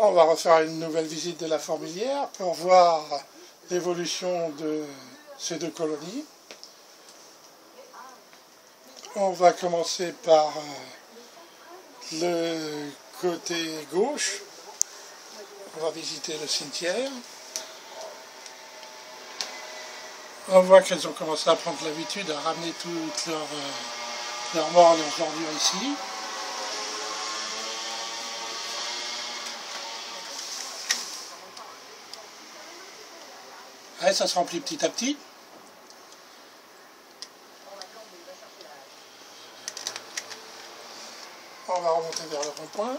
On va refaire une nouvelle visite de la fourmilière pour voir l'évolution de ces deux colonies. On va commencer par le côté gauche. On va visiter le cimetière. On voit qu'elles ont commencé à prendre l'habitude à ramener toutes leurs morts et leurs ordures ici. Ouais, ça se remplit petit à petit. On va remonter vers le rond-point.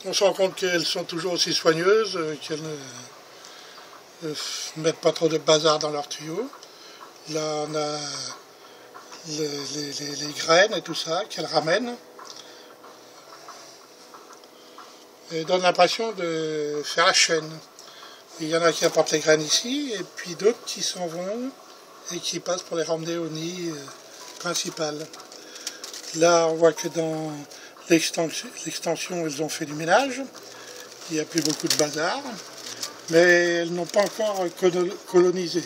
On se rend compte qu'elles sont toujours aussi soigneuses, qu'elles ne mettent pas trop de bazar dans leurs tuyaux. Là, on a les graines et tout ça qu'elles ramènent. Et donne l'impression de faire la chaîne. Il y en a qui apportent les graines ici, et puis d'autres qui s'en vont et qui passent pour les ramener au nid principal. Là, on voit que dans l'extension, elles ont fait du ménage. Il n'y a plus beaucoup de bazar, mais elles n'ont pas encore colonisé.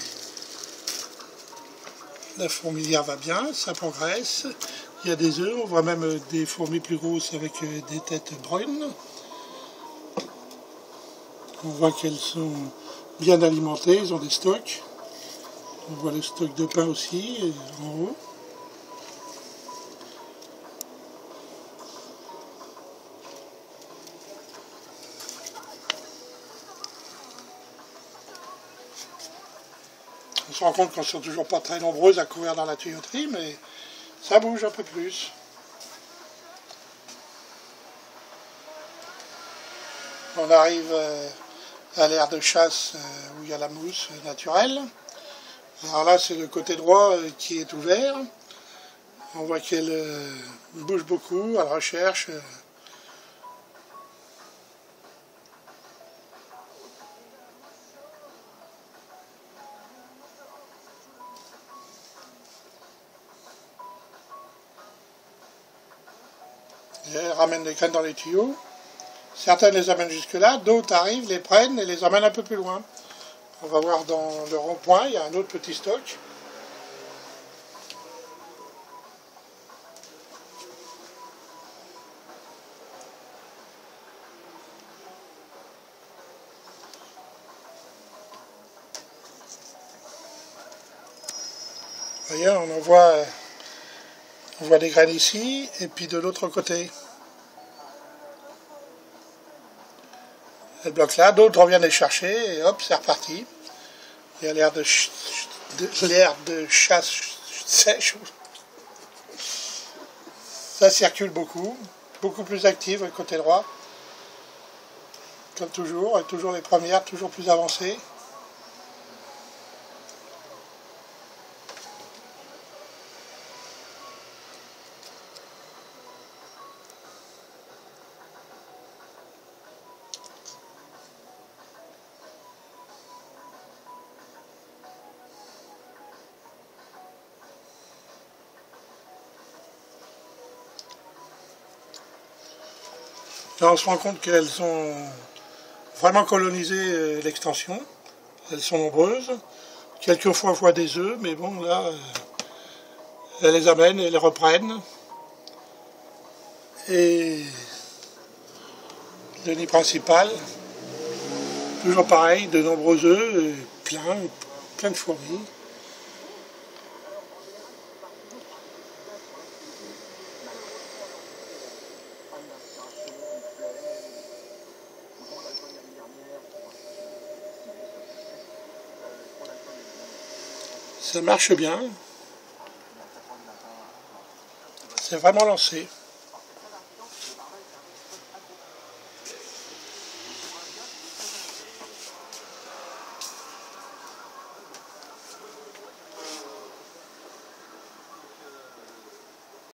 La fourmilière va bien, ça progresse. Il y a des œufs, on voit même des fourmis plus grosses avec des têtes brunes. On voit qu'elles sont bien alimentées, ils ont des stocks. On voit le stock de pain aussi, en haut. On se rend compte qu'on ne sont toujours pas très nombreuses à courir dans la tuyauterie, mais ça bouge un peu plus. On arrive à l'aire de chasse où il y a la mousse naturelle. Alors là, c'est le côté droit qui est ouvert. On voit qu'elle bouge beaucoup, elle recherche. Elle ramène les graines dans les tuyaux. Certaines les amènent jusque-là, d'autres arrivent, les prennent et les emmènent un peu plus loin. On va voir dans le rond-point, il y a un autre petit stock. Vous voyez, on voit des graines ici et puis de l'autre côté. Elles bloquent là, d'autres reviennent les chercher et hop, c'est reparti. Il y a l'air de chasse sèche. Ça circule beaucoup plus active le côté droit. Comme toujours, et toujours les premières, toujours plus avancées. Là, on se rend compte qu'elles ont vraiment colonisé l'extension. Elles sont nombreuses. Quelquefois, on voit des œufs, mais bon, là, elles les amènent et les reprennent. Et le nid principal, toujours pareil, de nombreux œufs, plein de fourmis. Ça marche bien. C'est vraiment lancé.